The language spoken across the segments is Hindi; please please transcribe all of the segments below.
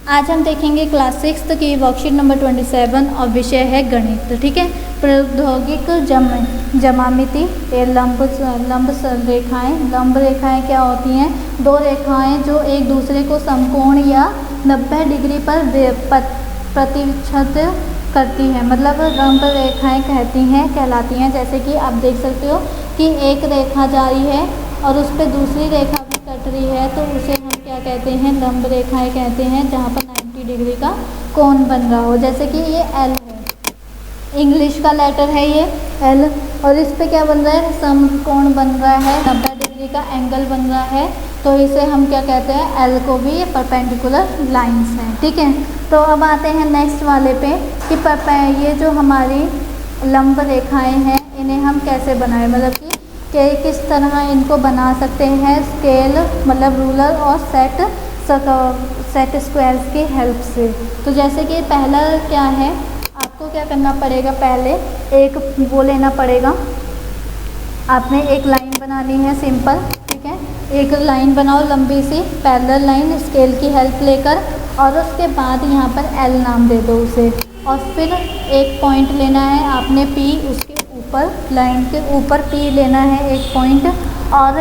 आज हम देखेंगे क्लास 6 की वर्कशीट नंबर 27 और विषय है गणित। ठीक है। प्रौद्योगिक ज्यामिति ये लंब रेखाएं क्या होती हैं? दो रेखाएं जो एक दूसरे को समकोण या 90 डिग्री पर प्रतिच्छेद करती हैं, मतलब लंब रेखाएं कहलाती हैं। जैसे कि आप देख सकते हो कि एक रेखा जा रही है और उस पर दूसरी रेखा भी कट रही है, तो उसे हम क्या कहते हैं? लंब रेखाएं कहते हैं, जहाँ पर 90 डिग्री का कोण बन रहा हो। जैसे कि ये एल है, इंग्लिश का लेटर है ये एल, और इस पे क्या बन रहा है? समकोण बन रहा है, 90 डिग्री का एंगल बन रहा है, तो इसे हम क्या कहते हैं? एल को भी ये परपेंडिकुलर लाइंस हैं। ठीक है। तो अब आते हैं नेक्स्ट वाले पे कि ये जो हमारी लंब रेखाएं हैं इन्हें हम कैसे बनाएं, मतलब कि किस तरह इनको बना सकते हैं स्केल, मतलब रूलर और सेट स्क्वायर्स की हेल्प से। तो जैसे कि पहला क्या है, आपको क्या करना पड़ेगा? पहले एक वो लेना पड़ेगा, आपने एक लाइन बनानी है सिंपल। ठीक है। एक लाइन बनाओ लंबी सी पैरेलल लाइन स्केल की हेल्प लेकर, और उसके बाद यहाँ पर एल नाम दे दो उसे, और फिर एक पॉइंट लेना है आपने पी, उसके ऊपर लाइन के ऊपर पी लेना है एक पॉइंट, और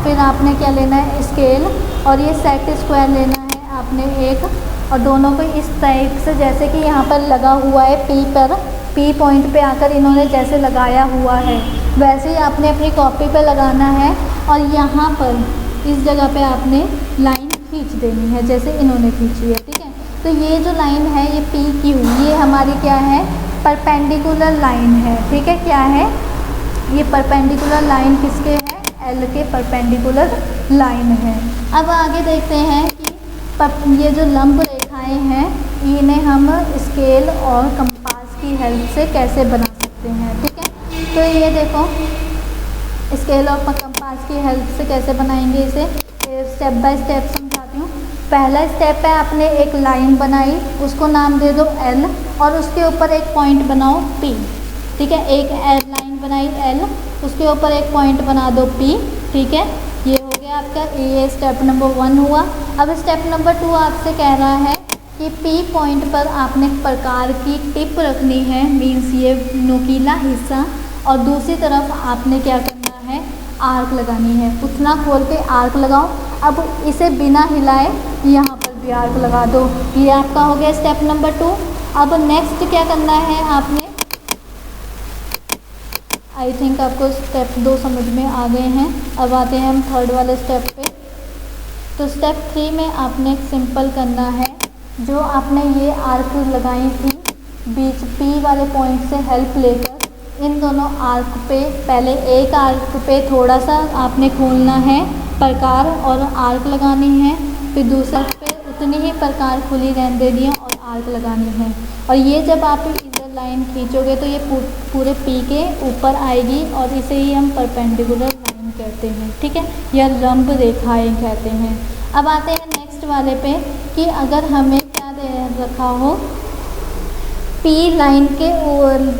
फिर आपने क्या लेना है? स्केल, और ये सेट स्क्वायर लेना है आपने एक, और दोनों को इस टाइप से, जैसे कि यहाँ पर लगा हुआ है पी पर, पी पॉइंट पे आकर इन्होंने जैसे लगाया हुआ है वैसे ही आपने अपनी कॉपी पे लगाना है, और यहाँ पर इस जगह पे आपने लाइन खींच देनी है जैसे इन्होंने खींची है। ठीक है। तो ये जो लाइन है ये पी क्यू, ये हमारी क्या है? परपेंडिकुलर लाइन है। ठीक है। क्या है ये? परपेंडिकुलर लाइन किसके है? एल के परपेंडिकुलर लाइन है। अब आगे देखते हैं कि ये जो लंब रेखाएं हैं इन्हें हम स्केल और कंपास की हेल्प से कैसे बना सकते हैं। ठीक है। तो ये देखो, स्केल और कंपास की हेल्प से कैसे बनाएंगे इसे, स्टेप बाय स्टेप समझाती हूँ। पहला स्टेप है, आपने एक लाइन बनाई, उसको नाम दे दो एल, और उसके ऊपर एक पॉइंट बनाओ पी। ठीक है। एक लाइन बनाई एल, उसके ऊपर एक पॉइंट बना दो पी। ठीक है। ये हो गया आपका, ये स्टेप नंबर 1 हुआ। अब स्टेप नंबर 2 आपसे कह रहा है कि पी पॉइंट पर आपने प्रकार की टिप रखनी है, मीन्स ये नुकीला हिस्सा, और दूसरी तरफ आपने क्या करना है? आर्क लगानी है। उतना खोल के आर्क लगाओ। अब इसे बिना हिलाए यहाँ पर भी आर्क लगा दो। ये आपका हो गया स्टेप नंबर 2। अब नेक्स्ट क्या करना है आपने? आई थिंक आपको स्टेप 2 समझ में आ गए हैं। अब आते हैं हम थर्ड वाले स्टेप पे। तो स्टेप 3 में आपने सिंपल करना है, जो आपने ये आर्क लगाई थी बीच पी वाले पॉइंट से हेल्प लेकर, इन दोनों आर्क पे, पहले एक आर्क पे थोड़ा सा आपने खोलना है प्रकार और आर्क लगानी है, फिर दूसरे पे उतनी ही प्रकार खुली रहने देनी है और आर्क लगानी है। और ये जब आप इधर लाइन खींचोगे तो ये पूरे पी के ऊपर आएगी, और इसे ही हम परपेंडिकुलर लाइन कहते हैं। ठीक है। या लंब रेखाएं कहते हैं। अब आते हैं नेक्स्ट वाले पे कि अगर हमें क्या दे रखा हो, पी लाइन के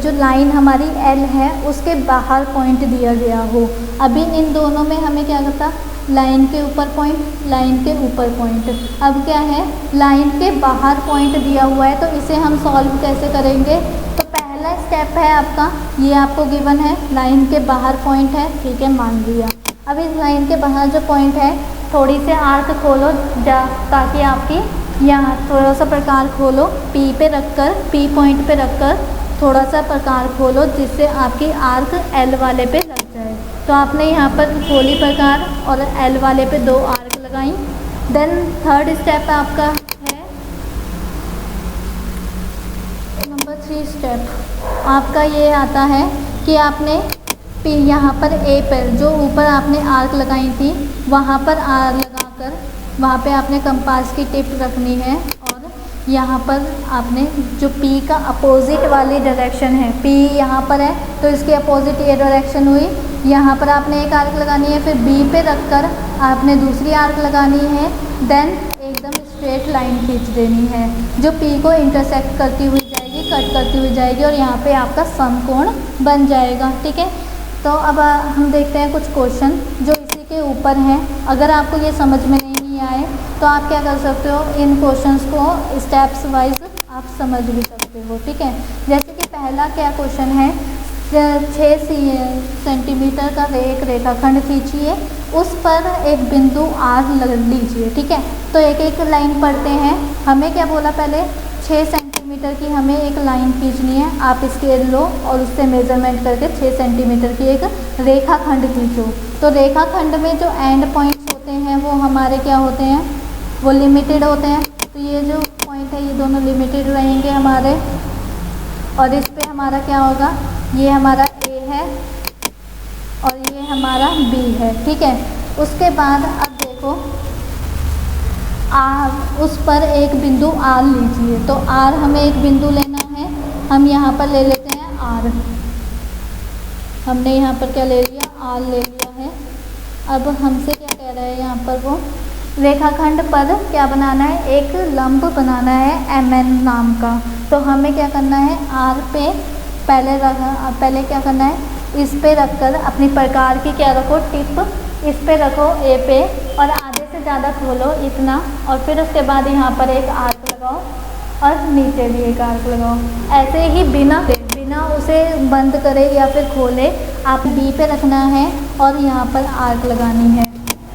जो लाइन हमारी एल है उसके बाहर पॉइंट दिया गया हो। अभी इन दोनों में हमें क्या करता? लाइन के ऊपर पॉइंट, लाइन के ऊपर पॉइंट। अब क्या है? लाइन के बाहर पॉइंट दिया हुआ है, तो इसे हम सॉल्व कैसे करेंगे? तो पहला स्टेप है आपका, ये आपको गिवन है, लाइन के बाहर पॉइंट है। ठीक है, मान लिया। अब इस लाइन के बाहर जो पॉइंट है, थोड़ी से आर्क खोलो ताकि आपकी यहाँ थोड़ा सा प्रकार खोलो, पी पे रखकर, पी पॉइंट पे रखकर थोड़ा सा प्रकार खोलो, जिससे आपकी आर्क एल वाले पे लग जाए। तो आपने यहाँ पर खोली प्रकार और एल वाले पे 2 आर्क लगाई। देन थर्ड स्टेप आपका है नंबर 3 स्टेप आपका ये आता है कि आपने पी यहाँ पर ए पर जो ऊपर आपने आर्क लगाई थी वहाँ पर आर लगाकर वहाँ पे आपने कंपास की टिप रखनी है, और यहाँ पर आपने जो पी का अपोजिट वाली डायरेक्शन है, पी यहाँ पर है तो इसकी अपोजिट ये डायरेक्शन हुई, यहाँ पर आपने एक आर्क लगानी है, फिर बी पे रखकर आपने दूसरी आर्क लगानी है। देन एकदम स्ट्रेट लाइन खींच देनी है जो पी को इंटरसेक्ट करती हुई जाएगी, कट करती हुई जाएगी, और यहाँ पे आपका समकोण बन जाएगा। ठीक है। तो अब हम देखते हैं कुछ क्वेश्चन जो इसी के ऊपर हैं। अगर आपको ये समझ में नहीं आए तो आप क्या कर सकते हो, इन क्वेश्चंस को स्टेप्स वाइज आप समझ भी सकते हो। ठीक है, जैसे कि पहला क्या क्वेश्चन है, 6 सेंटीमीटर का एक रेखाखंड खींचिए, उस पर एक बिंदु R लीजिए। ठीक है, तो एक एक लाइन पढ़ते हैं। हमें क्या बोला पहले, 6 सेंटीमीटर की हमें एक लाइन खींचनी है। आप स्केल लो और उससे मेजरमेंट करके 6 सेंटीमीटर की एक रेखाखंड खींचो। तो रेखाखंड में जो एंड पॉइंट्स होते हैं वो हमारे क्या होते हैं, वो लिमिटेड होते हैं। तो ये जो पॉइंट है ये दोनों लिमिटेड रहेंगे हमारे, और इस पे हमारा क्या होगा, ये हमारा A है और ये हमारा B है। ठीक है, उसके बाद अब देखो उस पर एक बिंदु R लीजिए। तो R हमें एक बिंदु लेना है, हम यहाँ पर ले लेते हैं R। हमने यहाँ पर क्या ले लिया, R ले लिया है। अब हमसे क्या कह रहा है यहाँ पर, वो रेखाखंड पर क्या बनाना है, एक लंब बनाना है MN नाम का। तो हमें क्या करना है, R पे पहले क्या करना है, इस पे रखकर अपनी प्रकार की क्या रखो, टिप इस पे रखो A पे, और आधे से ज़्यादा खोलो इतना, और फिर उसके बाद यहाँ पर एक आर्क लगाओ और नीचे भी एक आर्क लगाओ। ऐसे ही बिना उसे बंद करे या फिर खोले आप B पे रखना है और यहाँ पर आर्क लगानी है।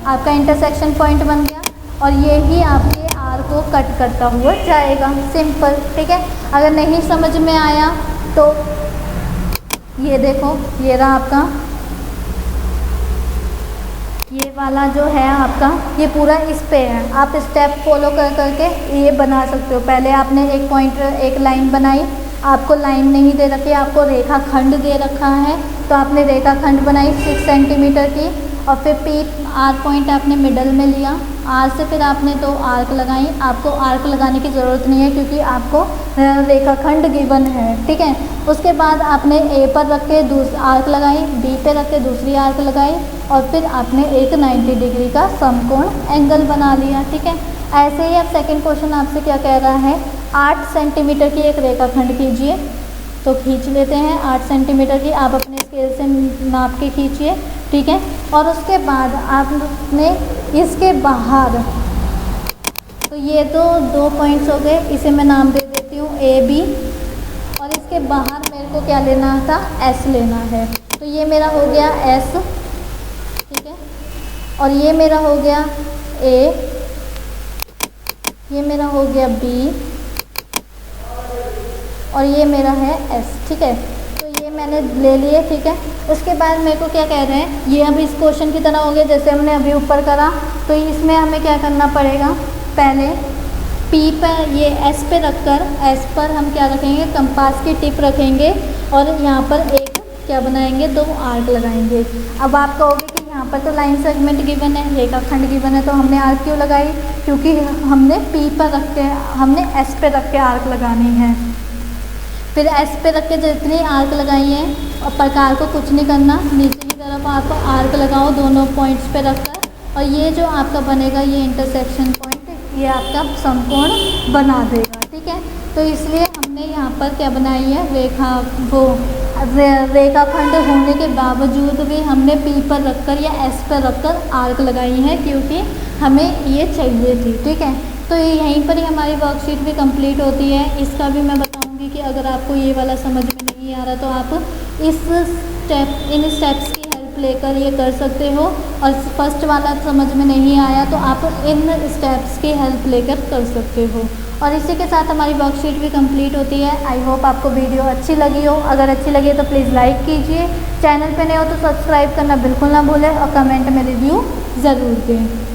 आपका इंटरसेक्शन पॉइंट बन गया और ये ही आपके आर को कट करता हुआ जाएगा। सिंपल। ठीक है, अगर नहीं समझ में आया तो ये देखो, ये रहा आपका, ये वाला जो है आपका, ये पूरा इस पे है। आप स्टेप फॉलो करके ये बना सकते हो। पहले आपने एक पॉइंट, एक लाइन बनाई, आपको लाइन नहीं दे रखी, आपको रेखाखंड दे रखा है, तो आपने रेखाखंड बनाई 6 सेंटीमीटर की, और फिर P R पॉइंट आपने मिडल में लिया, R से फिर आपने 2 आर्क लगाई। आपको आर्क लगाने की ज़रूरत नहीं है क्योंकि आपको रेखाखंड गिवन है। ठीक है, उसके बाद आपने A पर रख के दूसरी आर्क लगाई, B पे रख के दूसरी आर्क लगाई, और फिर आपने एक 90 डिग्री का समकोण एंगल बना लिया। ठीक है, ऐसे ही अब सेकंड क्वेश्चन आपसे क्या कह रहा है, 8 सेंटीमीटर की एक रेखाखंड कीजिए। तो खींच लेते हैं 8 सेंटीमीटर की, आप अपने स्केल से नाप के खींचिए। ठीक है, और उसके बाद आपने इसके बाहर, तो ये तो 2 पॉइंट्स हो गए, इसे मैं नाम दे देती हूँ A B, और इसके बाहर मेरे को क्या लेना था, S लेना है। तो ये मेरा हो गया S। ठीक है, और ये मेरा हो गया A, ये मेरा हो गया B, और ये मेरा है S। ठीक है, तो ये मैंने ले लिए। ठीक है, उसके बाद मेरे को क्या कह रहे हैं, ये अब इस क्वेश्चन की तरह हो गया जैसे हमने अभी ऊपर करा। तो इसमें हमें क्या करना पड़ेगा, पहले P पर, ये S पे रखकर, S पर हम क्या रखेंगे, कंपास की टिप रखेंगे, और यहाँ पर एक क्या बनाएंगे, 2 आर्क लगाएंगे। अब आप कहोगे कि यहाँ पर तो लाइन सेगमेंट गिवन है, रेखाखंड गिवन है, तो हमने आर्क क्यों लगाई, क्योंकि हमने P पर रख के, हमने S पे रख के आर्क लगानी है। फिर S पे रख के जितनी आर्क लगाई है, और प्रकार को कुछ नहीं करना, नीचे की तरफ आप आर्क लगाओ दोनों पॉइंट्स पे रखकर, और ये जो आपका बनेगा, ये इंटरसेक्शन पॉइंट, ये आपका समकोण बना देगा। ठीक है, तो इसलिए हमने यहाँ पर क्या बनाई है, रेखाखंड होने के बावजूद भी हमने P पर रखकर या S पर रखकर आर्क लगाई है, क्योंकि हमें ये चाहिए थी। ठीक है, तो यहीं पर ही हमारी वर्कशीट भी कंप्लीट होती है। इसका भी मैं बताऊंगी कि अगर आपको ये वाला समझ में नहीं आ रहा तो आप इन स्टेप्स की हेल्प लेकर ये कर सकते हो, और फर्स्ट वाला समझ में नहीं आया तो आप इन स्टेप्स की हेल्प लेकर कर सकते हो। और इसी के साथ हमारी वर्कशीट भी कंप्लीट होती है। आई होप आपको वीडियो अच्छी लगी हो। अगर अच्छी लगी तो प्लीज़ लाइक कीजिए, चैनल पे नए हो तो सब्सक्राइब करना बिल्कुल ना भूलें, और कमेंट में रिव्यू ज़रूर दें।